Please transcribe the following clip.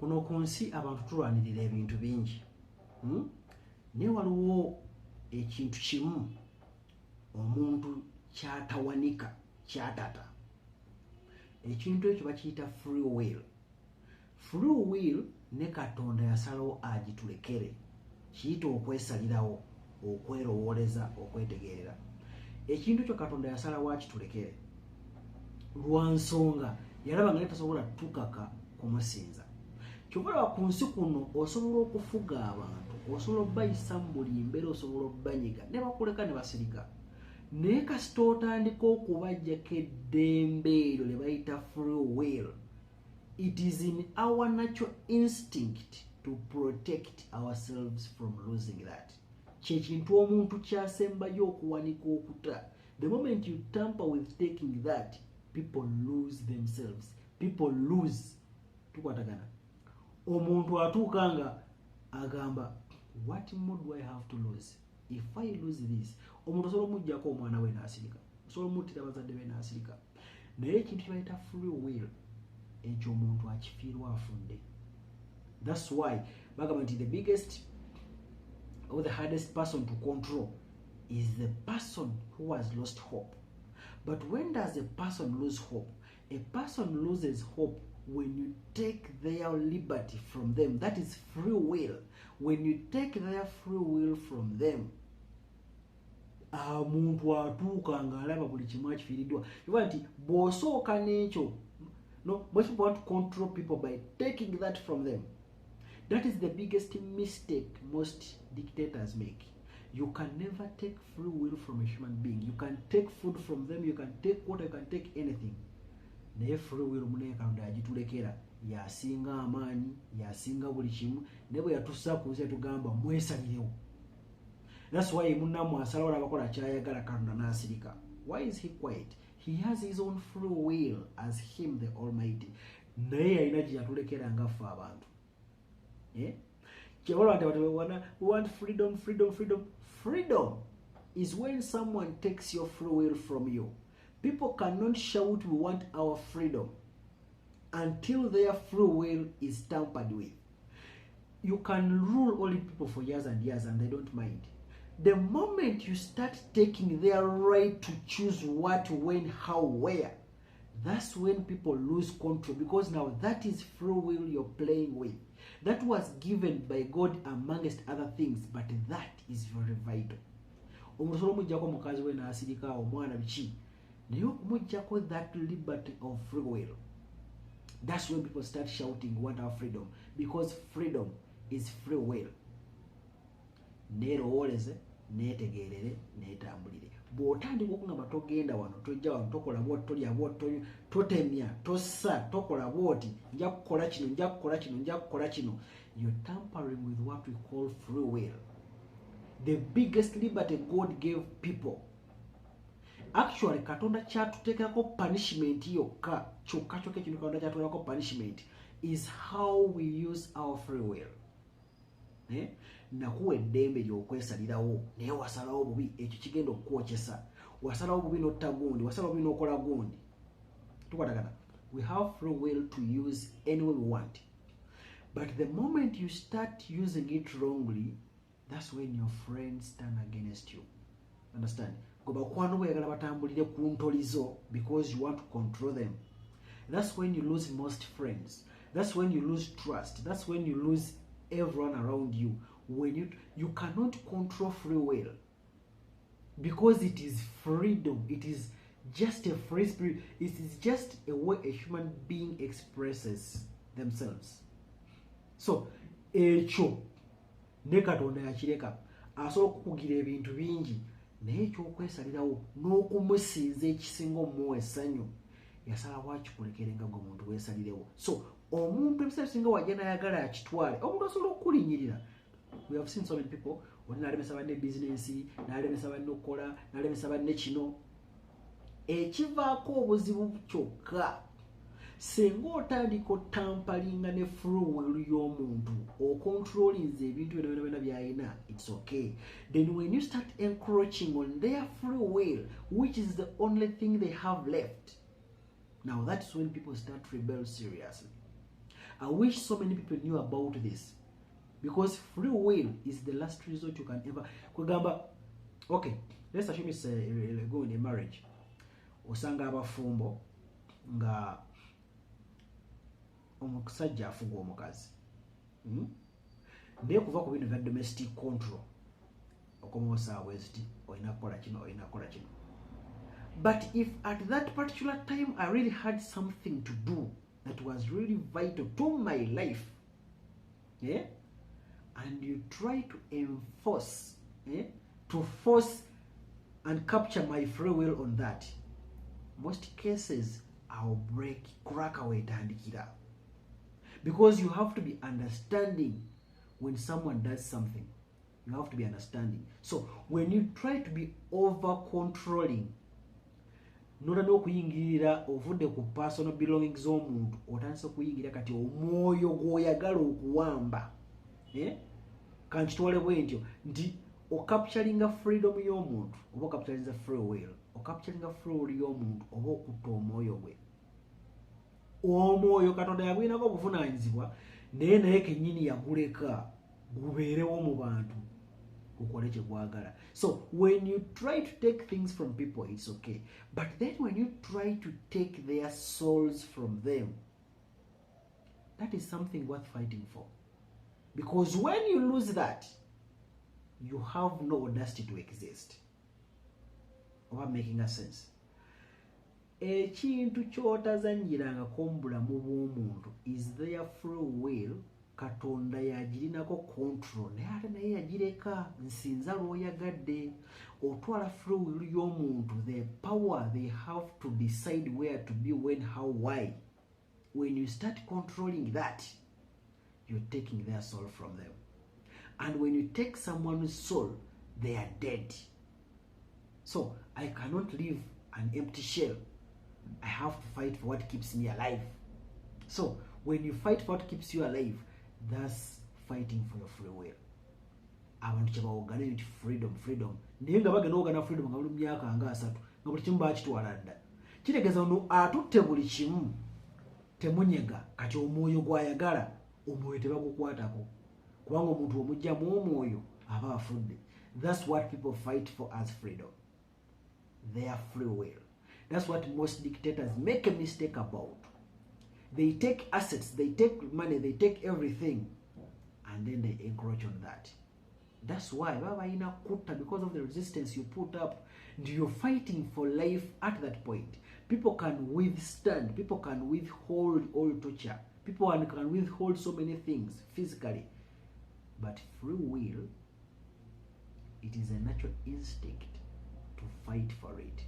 kuno ku nsi abantu tulwanirira ebintu bingi naye waliwo ekintu kimu omuntu kyatawanika kyatata. Ekintu ekyo bakiyita free will. Free will ne Katonda yasalawo agitulekere, kiyita okwesalirawo, okwerowooleza, okwetegeerera. Ekintu ekyo Katonda yasalawo akitulekere lwa nsonga yalaba nga tasobola tukaka kumusinza. Kyokka ku nsi kuno osobola okufuga abantu, osobola bayisa mu buli mbeera, osobola obanyiga ne bakuleka ne basirika. Naye kasita otandika okubajjako eddembe eryo lye bayita free will, it is in our natural instinct to protect ourselves from losing that. Kyekintu omuntu kyasembayo okuwanika okuta. The moment you tamper with taking that, people lose themselves. People lose. Tukwatagana. Omuntu atuuka nga agamba, what more do I have to lose? If I lose this, omuntu osobola omuggyako omwana we n'asirika, osobola omuttira bazadde be n'asirika. Naye ekintu kye bayita free will, ekyo omuntu akifiirwa afudde. That's why bagamba nti the biggest or the hardest person to control is the person who has lost hope. But when does a person lose hope? A person loses hope when you take their liberty from them. That is free will. When you take their free will from them, omuntu atuuka ng'alaba buli kimu akifiiriddwa. Kiva nti bw'osooka n'ekyo, no, most people want to control people by taking that from them. That is the biggest mistake most dictators make. You can never take free will from a human being. You can take food from them, you can take water, you can take anything. Naye free will munene Katonda yagitulekera, yasinga amaanyi, yasinga buli kimu, ne bwe yatussa ku nsi tugamba mwesalirewo. That's why munnamu asalawo abakola kyayagala Katonda n'asirika. Why is he quiet? He has his own free will as him the Almighty. Naye yalina gye yatulekera nga ffe abantu. We want freedom, freedom, freedom. Freedom is when someone takes your free will from you. People cannot shout, we want our freedom, until their free will is tampered with. You can rule all people for years and years and they don't mind. The moment you start taking their right to choose what, when, how, where, that's when people lose control, because now that is free will you're playing with. That was given by God amongst other things, but that is very vital. Omusolo mujjako mukazi we n'asirika omwana biki, naye okumujjako that liberty of free will. That's when people start shouting, we want our freedom, because freedom is free will. Neerowooleze, neetegeerere, neetambulire. Bw'otandika okungamba togenda wano, tojja wano, tokola bwoti, tolya bwoti, totemya, tossa, tokola bwoti, nja kukola kino, nja kukola kino, nja kukola kino, you're tampering with what we call free will. The biggest liberty God gave people. Actually, Katonda kyatuteekako punishment yokka, kyokka ekintu Katonda kyatuteekako punishment is how we use our free will. Nakuwa eddembe ly'okwesalirawo, naye wasalawo bubi, ekyo kigenda okukwokesa. Wasalawo bubi n'otta gundi, wasalawo bubi n'okola gundi. Tukwatagana. We have free will to use any way we want. But the moment you start using it wrongly, that's when your friends turn against you. Understand? Goba kwano bweyagala batambulire ku ntolizo because you want to control them. That's when you lose most friends. That's when you lose trust. That's when you lose everyone around you. When you cannot control free will, because it is freedom. It is just a free spirit. It is just a way a human being expresses themselves. So ekyo ne Katonda yakireka asobola okukugira ebintu bingi, naye ekyokwesalirawo n'okumusinza ekisinga omuwa essanyu yasalawo akikulekerenga gwe omuntu weesalirewo. So omuntu ebiseera bisinga wajja n'ayagala akitwale, omuntu asobola okulinyirira. We have seen so many people, oli n'alemesa banne business, n'alemesa banne okukola, n'alemesa banne kino. Ekivaako obuzibu kyokka, singa otandika otampalinga ne free will y'omuntu, okontrolinze ebintu byonna by'alina, it's okay. Then when you start encroaching on their free will, which is the only thing they have left, now that's when people start rebel seriously. I wish so many people knew about this, because free will is the last resort you can ever kugamba. Okay, let's assume it's go in a marriage. Osanga abafumbo nga omusajja afuga omukazi. Naye kuva ku bintu bya domestic control okomosa west oyina kola kino oyina kola kino. But if at that particular time I really had something to do that was really vital to my life, yeah, and you try to enforce, to force and capture my free will on that, most cases I'll crack away tandikira. Because you have to be understanding when someone does something. You have to be understanding. So when you try to be over controlling, nota n'okuyingirira ovudde ku personal belongings z'omuntu otandise okuyingira kati omwoyo gw'oyagala okuwamba, kanti kitwale bwe ntyo nti ocapturinga freedom y'omuntu oba ocapturinga free will, ocapturinga free will y'omuntu oba okutta omwoyo gwe. Omwoyo Katonda yagwinako obuvunaanyizibwa naye kennyini yaguleka gubeerewo mu bantu ukole kye gwagala. So when you try to take things from people, it's okay, but then when you try to take their souls from them, that is something worth fighting for, because when you lose that, you have no audacity to exist. Or making a sense? Ekintu ky'otazanyirangako mu bulamu bw'omuntu is their free will. Katonda yagirinako control naye ate naye yagireka nsinza lw'oyagadde. Otwala free will y'omuntu, the power they have to decide where to be, when, how, why. When you start controlling that, you're taking their soul from them. And when you take someone's soul, they are dead. So I cannot live an empty shell. I have to fight for what keeps me alive. So when you fight for what keeps you alive, that's fighting for your free will. Abantu kyebawogana nti freedom naye nga bagenda ogana freedom nga buli myaka nga 3 nga buli kimu bakitwala dda. Kitegeeza ono atutte buli kimu temunyega, kati omwoyo gwayagala omwoyo tebagukwatako, kubanga omuntu omugyamu omwoyo aba afudde. That's what people fight for as freedom, their free will. That's what most dictators make a mistake about. They take assets, they take money, they take everything, and then they encroach on that. That's why baba ina kutta, because of the resistance you put up, and you're fighting for life at that point. People can withstand, people can withhold all torture, people can withhold so many things physically, but free will, it is a natural instinct to fight for it.